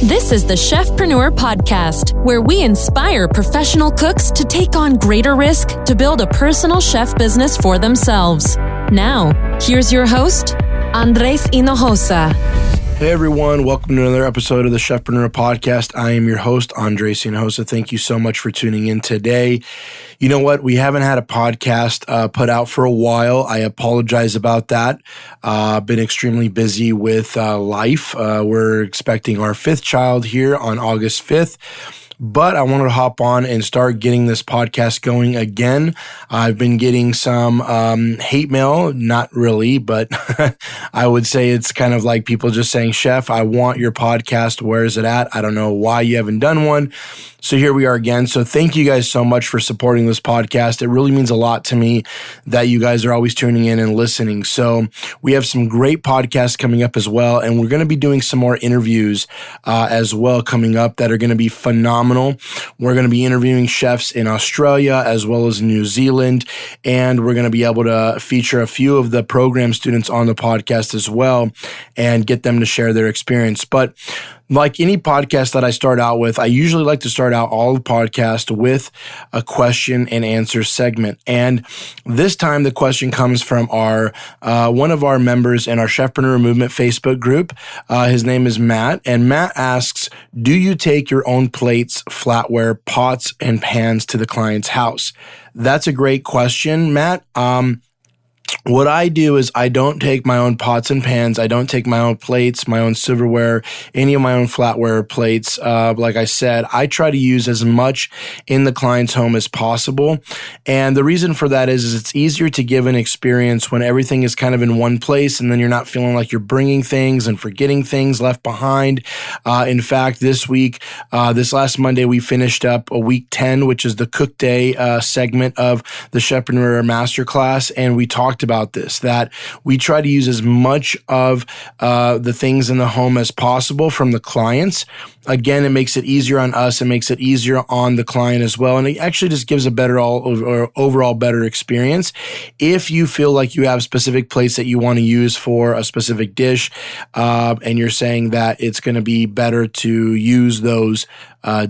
This is the Chefpreneur podcast, where we inspire professional cooks to take on greater risk to build a personal chef business for themselves. Now, here's your host, Andres Hinojosa. Hey everyone, welcome to another episode of the Chefpreneur podcast. I am your host, Andres Hinojosa. Thank you so much for tuning in today. You know what? We haven't had a podcast put out for a while. I apologize about that. Been extremely busy with life. We're expecting our fifth child here on August 5th. But I wanted to hop on and start getting this podcast going again. I've been getting some hate mail, not really, but I would say it's kind of like people just saying, Chef, I want your podcast. Where is it at? I don't know why you haven't done one. So here we are again. So thank you guys so much for supporting this podcast. It really means a lot to me that you guys are always tuning in and listening. So we have some great podcasts coming up as well. And we're going to be doing some more interviews as well coming up that are going to be phenomenal. We're going to be interviewing chefs in Australia as well as New Zealand. And we're going to be able to feature a few of the program students on the podcast as well and get them to share their experience. But like any podcast that I start out with, I usually like to start out all the podcast with a question and answer segment. And this time the question comes from our one of our members in our Chefpreneur Movement Facebook group. His name is Matt. And Matt asks, do you take your own plates, flatware, pots, and pans to the client's house? That's a great question, Matt. What I do is I don't take my own pots and pans. I don't take my own plates, my own silverware, any of my own flatware plates. Like I said, I try to use as much in the client's home as possible. And the reason for that is it's easier to give an experience when everything is kind of in one place and then you're not feeling like you're bringing things and forgetting things left behind. In fact, this week, this last Monday, we finished up a week 10, which is the Cook Day segment of the Chefpreneur Masterclass. And we talked about this, that we try to use as much of the things in the home as possible from the clients. Again, it makes it easier on us. It makes it easier on the client as well. And it actually just gives a better overall better experience. If you feel like you have specific plates that you want to use for a specific dish, and you're saying that it's going to be better to use those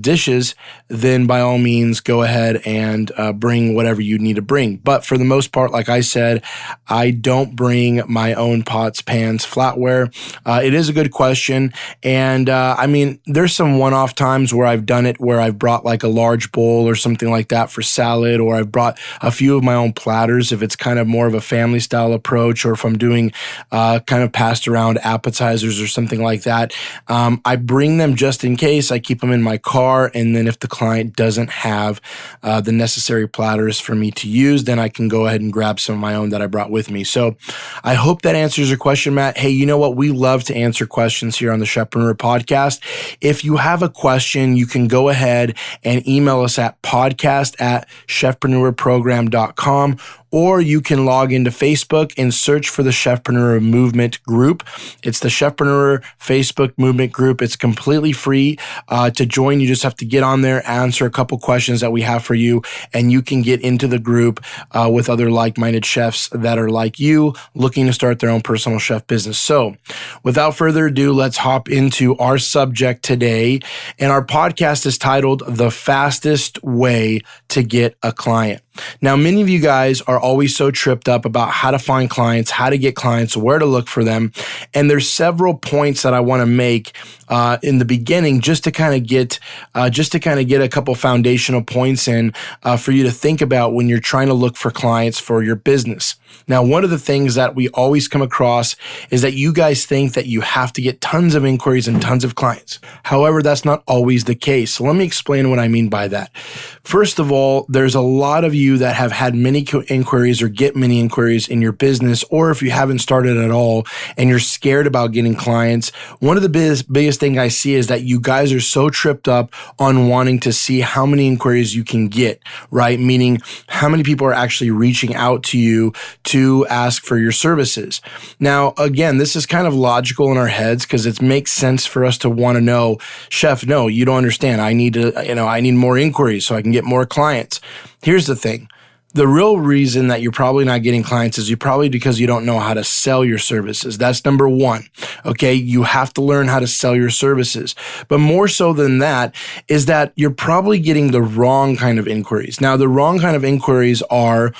dishes, then by all means, go ahead and bring whatever you need to bring. But for the most part, like I said, I don't bring my own pots, pans, flatware. It is a good question. And I mean, there's some one-off times where I've done it where I've brought like a large bowl or something like that for salad, or I've brought a few of my own platters if it's kind of more of a family style approach, or if I'm doing kind of passed around appetizers or something like that. I bring them just in case. I keep them in my car, and then if the client doesn't have the necessary platters for me to use, then I can go ahead and grab some of my own that I brought with me. So I hope that answers your question, Matt. Hey, you know what? We love to answer questions here on the Chefpreneur podcast. If you have a question, you can go ahead and email us at podcast@chefpreneurprogram.com, or you can log into Facebook and search for the Chefpreneur Movement group. It's the Chefpreneur Facebook Movement group. It's completely free to join. You just have to get on there, answer a couple questions that we have for you, and you can get into the group with other like-minded chefs that are like you, looking to start their own personal chef business. So without further ado, let's hop into our subject today. And our podcast is titled The Fastest Way to Get a Client. Now, many of you guys are always so tripped up about how to find clients, how to get clients, where to look for them. And there's several points that I want to make in the beginning just to kind of get a couple foundational points in for you to think about when you're trying to look for clients for your business. Now, one of the things that we always come across is that you guys think that you have to get tons of inquiries and tons of clients. However, that's not always the case. So let me explain what I mean by that. First of all, there's a lot of you that have had many inquiries or get many inquiries in your business, or if you haven't started at all and you're scared about getting clients, one of the biggest thing I see is that you guys are so tripped up on wanting to see how many inquiries you can get, right? Meaning how many people are actually reaching out to you to ask for your services. Now, again, this is kind of logical in our heads because it makes sense for us to want to know, Chef, no, you don't understand. I need more inquiries so I can get more clients. Here's the thing. The real reason that you're probably not getting clients is because you don't know how to sell your services. That's number one. Okay. You have to learn how to sell your services. But more so than that is that you're probably getting the wrong kind of inquiries. Now, the wrong kind of inquiries are,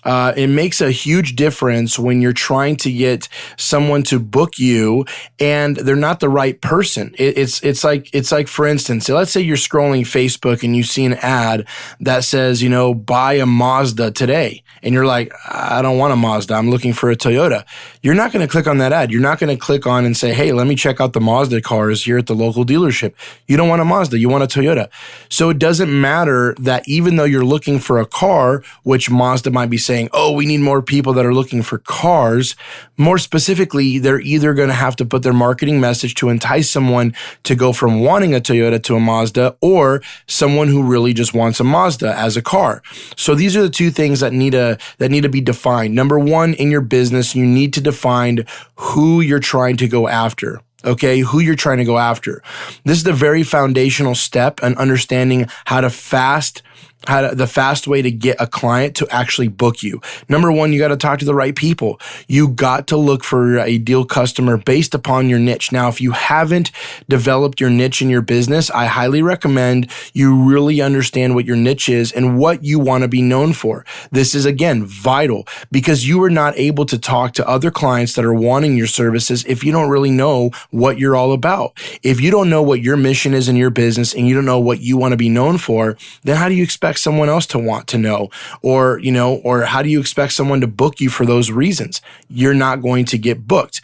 it makes a huge difference when you're trying to get someone to book you and they're not the right person. It's like, for instance, let's say you're scrolling Facebook and you see an ad that says, buy a Mazda today. And you're like, I don't want a Mazda. I'm looking for a Toyota. You're not going to click on that ad. You're not going to click on and say, hey, let me check out the Mazda cars here at the local dealership. You don't want a Mazda. You want a Toyota. So it doesn't matter that even though you're looking for a car, which Mazda might be saying, oh, we need more people that are looking for cars. More specifically, they're either going to have to put their marketing message to entice someone to go from wanting a Toyota to a Mazda, or someone who really just wants a Mazda as a car. So these are the two things that need to be defined. Number one, in your business, you need to define who you're trying to go after. Okay, who you're trying to go after. This is the very foundational step in understanding the fast way to get a client to actually book you. Number one, you got to talk to the right people. You got to look for your ideal customer based upon your niche. Now, if you haven't developed your niche in your business, I highly recommend you really understand what your niche is and what you want to be known for. This is, again, vital because you are not able to talk to other clients that are wanting your services if you don't really know what you're all about. If you don't know what your mission is in your business and you don't know what you want to be known for, then how do you expect someone else to want to know? Or how do you expect someone to book you for those reasons? You're not going to get booked.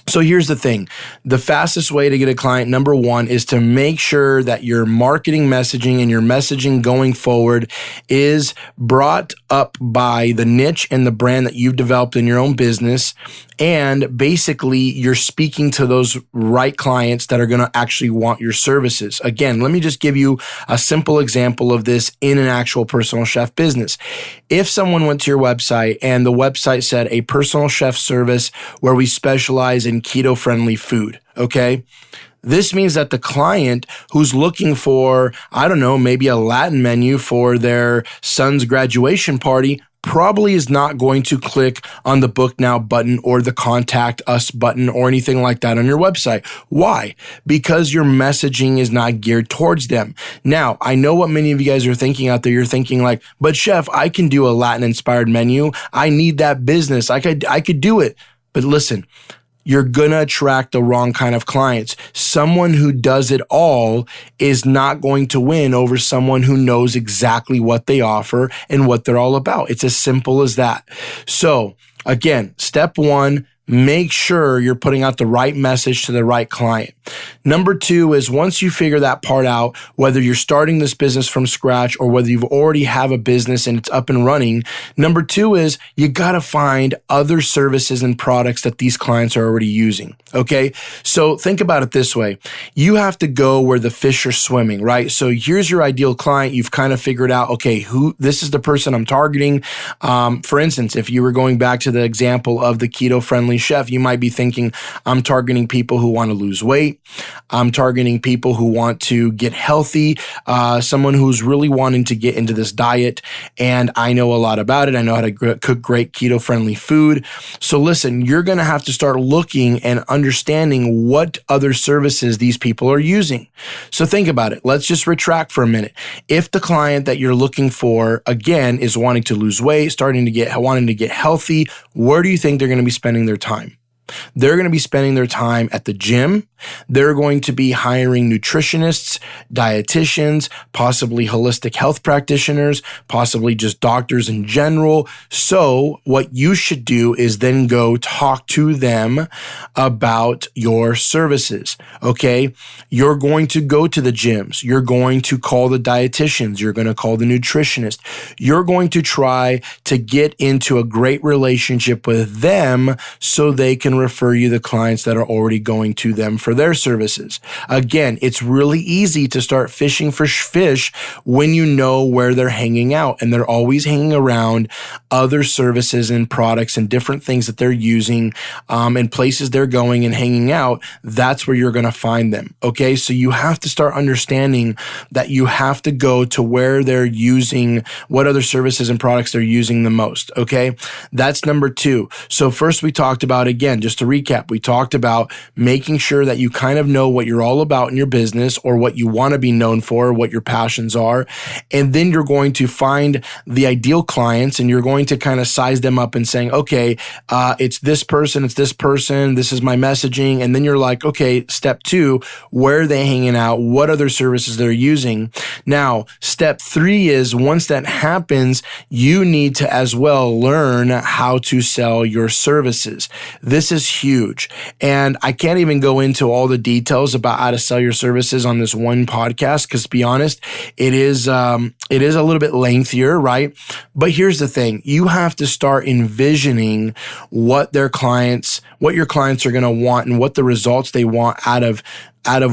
So here's the thing. The fastest way to get a client, number one, is to make sure that your marketing messaging and your messaging going forward is brought up by the niche and the brand that you've developed in your own business. And basically, you're speaking to those right clients that are going to actually want your services. Again, let me just give you a simple example of this in an actual personal chef business. If someone went to your website and the website said a personal chef service where we specialize in keto-friendly food, okay? This means that the client who's looking for, maybe a Latin menu for their son's graduation party probably is not going to click on the book now button or the contact us button or anything like that on your website. Why? Because your messaging is not geared towards them. Now, I know what many of you guys are thinking out there. You're thinking like, but chef, I can do a Latin inspired menu. I need that business. I could do it. But listen, you're going to attract the wrong kind of clients. Someone who does it all is not going to win over someone who knows exactly what they offer and what they're all about. It's as simple as that. So again, step one, make sure you're putting out the right message to the right client. Number two is once you figure that part out, whether you're starting this business from scratch or whether you've already have a business and it's up and running, number two is you got to find other services and products that these clients are already using. Okay. So think about it this way. You have to go where the fish are swimming, right? So here's your ideal client. You've kind of figured out, okay, this is the person I'm targeting. For instance, if you were going back to the example of the keto-friendly chef, you might be thinking, I'm targeting people who want to lose weight. I'm targeting people who want to get healthy, someone who's really wanting to get into this diet. And I know a lot about it. I know how to cook great keto-friendly food. So listen, you're going to have to start looking and understanding what other services these people are using. So think about it. Let's just retract for a minute. If the client that you're looking for, again, is wanting to lose weight, wanting to get healthy, where do you think they're going to be spending their time? They're going to be spending their time at the gym. They're going to be hiring nutritionists, dietitians, possibly holistic health practitioners, possibly just doctors in general. So what you should do is then go talk to them about your services. Okay. You're going to go to the gyms. You're going to call the dietitians. You're going to call the nutritionist. You're going to try to get into a great relationship with them so they can then refer you the clients that are already going to them for their services. Again, it's really easy to start fishing for fish when you know where they're hanging out, and they're always hanging around other services and products and different things that they're using and places they're going and hanging out. That's where you're going to find them. Okay. So you have to start understanding that you have to go to where they're using, what other services and products they're using the most. Okay. That's number 2. So first we talked about, again, just to recap, we talked about making sure that you kind of know what you're all about in your business, or what you want to be known for, what your passions are. And then you're going to find the ideal clients, and you're going to kind of size them up and saying, okay, it's this person, this is my messaging. And then you're like, okay, step 2, where are they hanging out? What other services they're using? Now, step 3 is, once that happens, you need to as well learn how to sell your services. This is huge. And I can't even go into all the details about how to sell your services on this one podcast, because to be honest, it is a little bit lengthier, right? But here's the thing. You have to start envisioning what your clients are going to want and what the results they want out of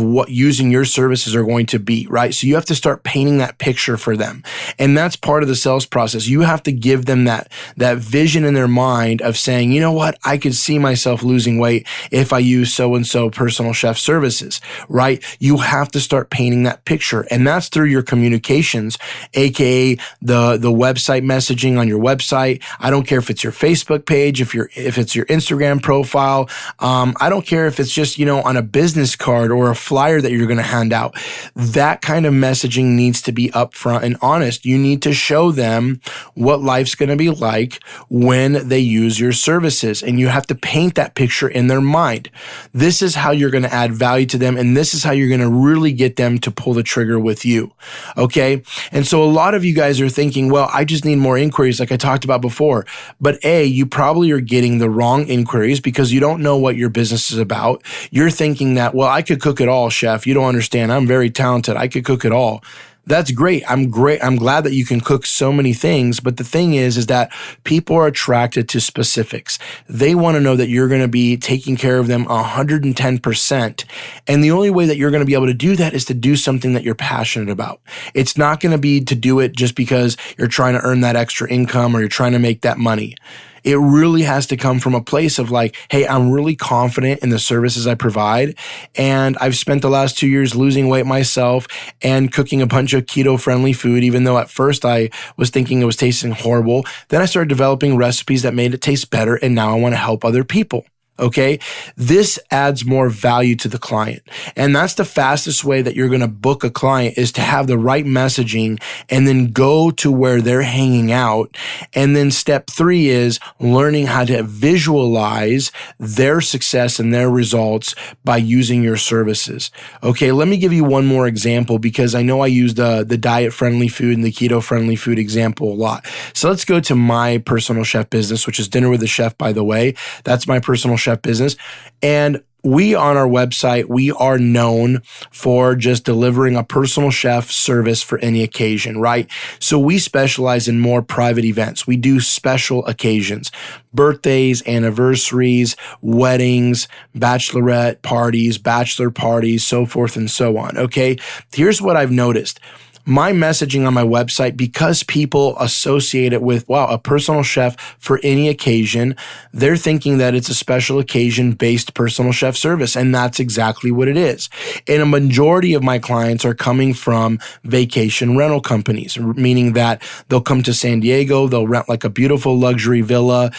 what using your services are going to be, right? So you have to start painting that picture for them. And that's part of the sales process. You have to give them that vision in their mind of saying, you know what, I could see myself losing weight if I use so-and-so personal chef services, right? You have to start painting that picture. And that's through your communications, AKA the website messaging on your website. I don't care if it's your Facebook page, if it's your Instagram profile. I don't care if it's just, on a business card or a flyer that you're going to hand out. That kind of messaging needs to be upfront and honest. You need to show them what life's going to be like when they use your services, and you have to paint that picture in their mind. This is how you're going to add value to them, and this is how you're going to really get them to pull the trigger with you. Okay? And so a lot of you guys are thinking, well, I just need more inquiries like I talked about before. But you probably are getting the wrong inquiries because you don't know what your business is about. You're thinking that, well, I could cook it all, chef. You don't understand. I'm very talented. I could cook it all. That's great. I'm glad that you can cook so many things. But the thing is that people are attracted to specifics. They want to know that you're going to be taking care of them 110%. And the only way that you're going to be able to do that is to do something that you're passionate about. It's not going to be to do it just because you're trying to earn that extra income or you're trying to make that money. It really has to come from a place of like, hey, I'm really confident in the services I provide. And I've spent the last 2 years losing weight myself and cooking a bunch of keto-friendly food, even though at first I was thinking it was tasting horrible. Then I started developing recipes that made it taste better. And now I want to help other people. Okay. This adds more value to the client. And that's the fastest way that you're going to book a client, is to have the right messaging and then go to where they're hanging out. And then step 3 is learning how to visualize their success and their results by using your services. Okay. Let me give you one more example, because I know I use the diet friendly food and the keto friendly food example a lot. So let's go to my personal chef business, which is Dinner with a Chef, by the way. That's my personal chef business. And we, on our website, we are known for just delivering a personal chef service for any occasion, right? So we specialize in more private events. We do special occasions, birthdays, anniversaries, weddings, bachelorette parties, bachelor parties, so forth and so on. Okay. Here's what I've noticed. My messaging on my website, because people associate it with, wow, a personal chef for any occasion, they're thinking that it's a special occasion-based personal chef service, and that's exactly what it is. And a majority of my clients are coming from vacation rental companies, meaning that they'll come to San Diego, they'll rent like a beautiful luxury villa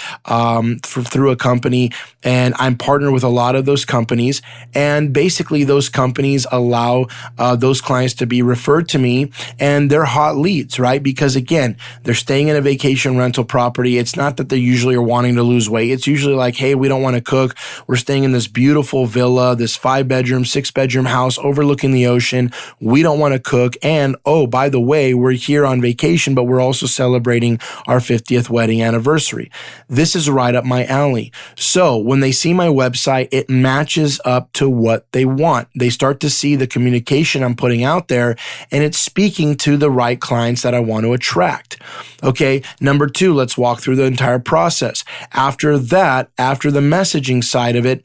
through a company, and I'm partnered with a lot of those companies, and basically those companies allow those clients to be referred to me. And they're hot leads, right? Because again, they're staying in a vacation rental property. It's not that they usually are wanting to lose weight. It's usually like, hey, we don't want to cook. We're staying in this beautiful villa, this 5-bedroom, 6-bedroom house overlooking the ocean. We don't want to cook. And oh, by the way, we're here on vacation, but we're also celebrating our 50th wedding anniversary. This is right up my alley. So when they see my website, it matches up to what they want. They start to see the communication I'm putting out there, and it speaks speaking to the right clients that I want to attract. Okay. Number 2, let's walk through the entire process. After that, after the messaging side of it,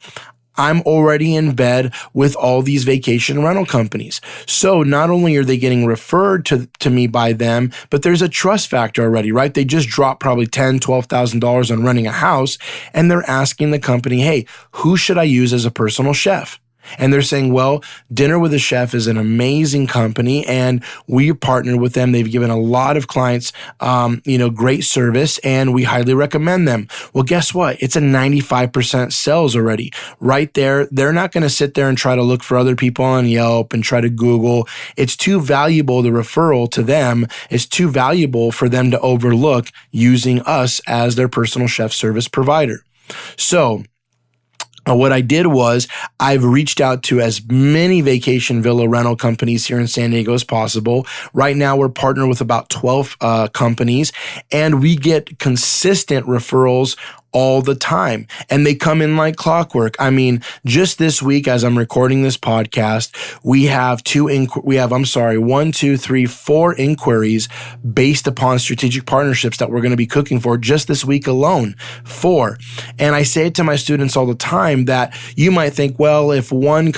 I'm already in bed with all these vacation rental companies. So not only are they getting referred to me by them, but there's a trust factor already, right? They just dropped probably $10,000, $12,000 on renting a house, and they're asking the company, hey, who should I use as a personal chef? And they're saying, well, Dinner with a Chef is an amazing company and we partnered with them. They've given a lot of clients, great service and we highly recommend them. Well, guess what? It's a 95% sales already right there. They're not going to sit there and try to look for other people on Yelp and try to Google. It's too valuable. The referral to them is too valuable for them to overlook using us as their personal chef service provider. So what I did was I've reached out to as many vacation villa rental companies here in San Diego as possible. Right now, we're partnered with about 12 companies, and we get consistent referrals all the time. And they come in like clockwork. I mean, just this week, as I'm recording this podcast, we have 4 inquiries based upon strategic partnerships that we're going to be cooking for just this week alone. 4. And I say it to my students all the time that you might think, well, if one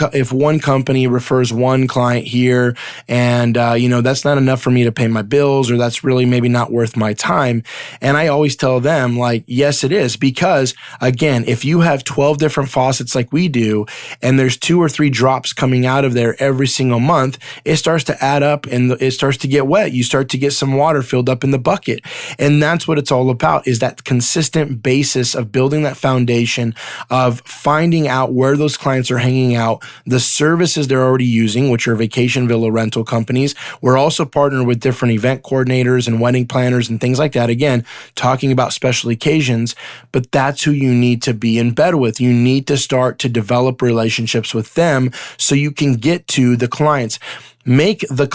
company refers one client here and, that's not enough for me to pay my bills, or that's really maybe not worth my time. And I always tell them, like, yes, it is. Because again, if you have 12 different faucets like we do, and there's 2 or 3 drops coming out of there every single month, it starts to add up and it starts to get wet. You start to get some water filled up in the bucket. And that's what it's all about, is that consistent basis of building that foundation of finding out where those clients are hanging out, the services they're already using, which are vacation villa rental companies. We're also partnered with different event coordinators and wedding planners and things like that. Again, talking about special occasions, but that's who you need to be in bed with. You need to start to develop relationships with them so you can get to the clients. Make the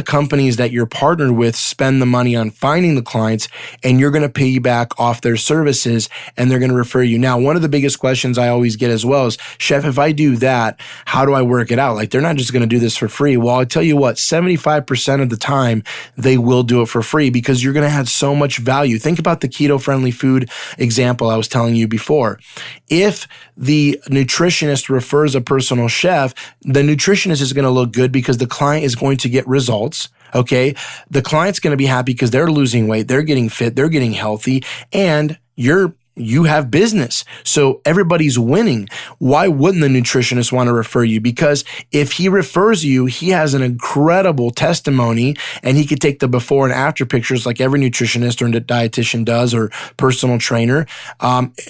companies that you're partnered with spend the money on finding the clients, and you're going to piggyback off their services, and they're going to refer you. Now, one of the biggest questions I always get as well is, Chef, if I do that, how do I work it out? Like, they're not just going to do this for free. Well, I tell you what, 75% of the time, they will do it for free because you're going to add so much value. Think about the keto-friendly food example I was telling you before. If the nutritionist refers a personal chef, the nutritionist is going to look good because the client is going to get results. Okay. The client's going to be happy because they're losing weight. They're getting fit. They're getting healthy, and you have business. So everybody's winning. Why wouldn't the nutritionist want to refer you? Because if he refers you, he has an incredible testimony, and he could take the before and after pictures like every nutritionist or dietitian does, or personal trainer.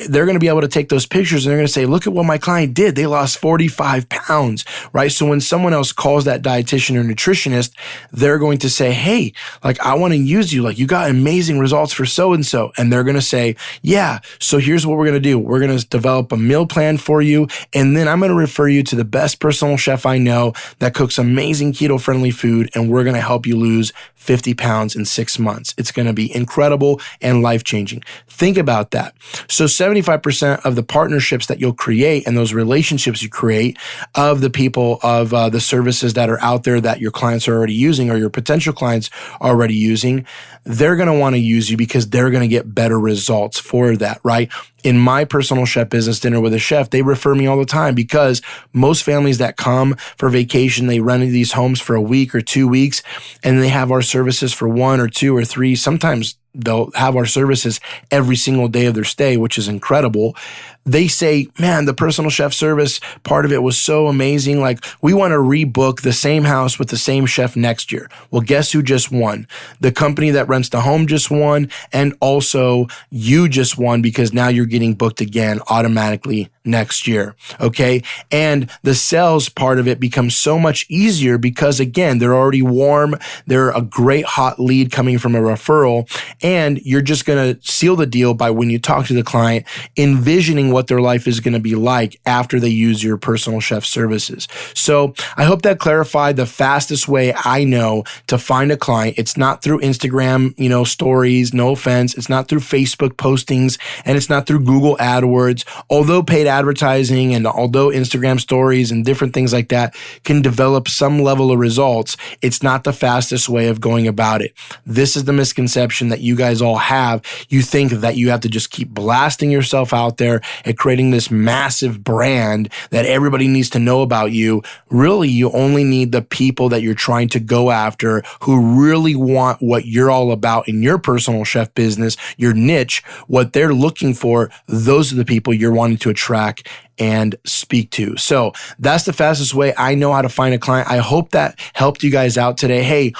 They're going to be able to take those pictures and they're going to say, look at what my client did. They lost 45 pounds, right? So when someone else calls that dietitian or nutritionist, they're going to say, hey, like, I want to use you. Like, you got amazing results for so-and-so. And they're going to say, yeah, so here's what we're going to do. We're going to develop a meal plan for you, and then I'm going to refer you to the best personal chef I know that cooks amazing keto-friendly food, and we're going to help you lose 50 pounds in 6 months. It's going to be incredible and life-changing. Think about that. So 75% of the partnerships that you'll create and those relationships you create of the people of the services that are out there that your clients are already using, or your potential clients are already using, they're going to want to use you because they're going to get better results for that, right? In my personal chef business, Dinner with a Chef, they refer me all the time because most families that come for vacation, they rent these homes for a week or 2 weeks, and they have our services for 1 or 2 or 3. Sometimes they'll have our services every single day of their stay, which is incredible. They say, man, the personal chef service part of it was so amazing. Like, we want to rebook the same house with the same chef next year. Well, guess who just won? The company that rents the home just won. And also you just won because now you're getting booked again automatically next year. Okay. And the sales part of it becomes so much easier because, again, they're already warm. They're a great hot lead coming from a referral. And you're just going to seal the deal by, when you talk to the client, envisioning what their life is going to be like after they use your personal chef services. So I hope that clarified the fastest way I know to find a client. It's not through Instagram, stories, no offense. It's not through Facebook postings, and it's not through Google AdWords. Although paid advertising and although Instagram stories and different things like that can develop some level of results, it's not the fastest way of going about it. This is the misconception that you guys all have. You think that you have to just keep blasting yourself out there and creating this massive brand that everybody needs to know about you. Really, you only need the people that you're trying to go after who really want what you're all about in your personal chef business, your niche, what they're looking for. Those are the people you're wanting to attract and speak to. So that's the fastest way I know how to find a client. I hope that helped you guys out today. Hey,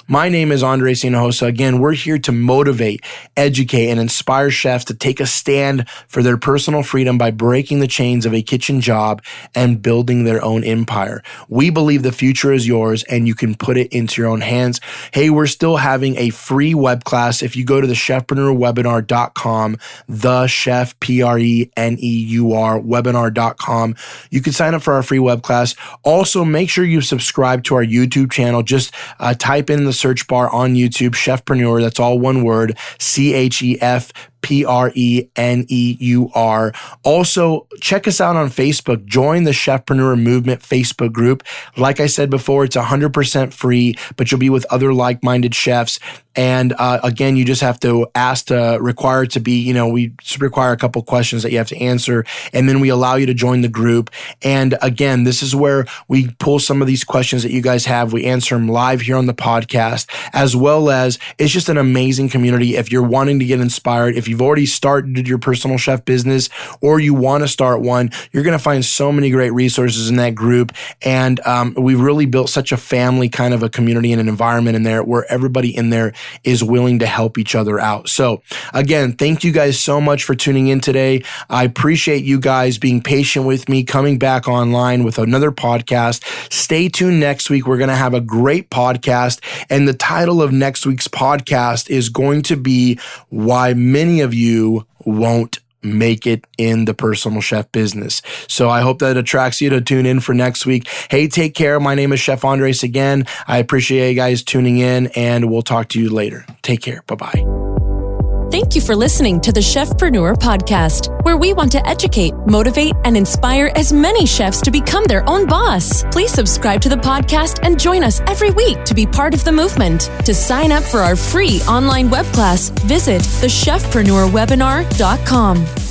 my name is Andres Hinojosa. Again, we're here to motivate, educate, and inspire chefs to take a stand for their personal freedom by breaking the chains of a kitchen job and building their own empire. We believe the future is yours and you can put it into your own hands. Hey, we're still having a free web class. If you go to the chefpreneurwebinar.com, the chef, P-R-E-N-E-U-R, webinar.com, you can sign up for our free web class. Also, make sure you subscribe to our YouTube channel. Just type in the search bar on YouTube, Chefpreneur, that's all one word, Chefpreneur. Also, check us out on Facebook. Join the Chefpreneur Movement Facebook group. Like I said before, it's 100% free, but you'll be with other like-minded chefs. And again, you just have to require it to be, we require a couple questions that you have to answer, and then we allow you to join the group. And again, this is where we pull some of these questions that you guys have. We answer them live here on the podcast, as well as it's just an amazing community. If you're wanting to get inspired, if you've already started your personal chef business or you want to start one, you're going to find so many great resources in that group. And we've really built such a family kind of a community and an environment in there where everybody in there is willing to help each other out. So again, thank you guys so much for tuning in today. I appreciate you guys being patient with me, coming back online with another podcast. Stay tuned next week. We're going to have a great podcast. And the title of next week's podcast is going to be Why Many of You Won't Make It in the Personal Chef Business. So I hope that attracts you to tune in for next week. Hey, take care. My name is Chef Andres again. I appreciate you guys tuning in, and we'll talk to you later. Take care. Bye-bye. Thank you for listening to the Chefpreneur podcast, where we want to educate, motivate, and inspire as many chefs to become their own boss. Please subscribe to the podcast and join us every week to be part of the movement. To sign up for our free online web class, visit thechefpreneurwebinar.com.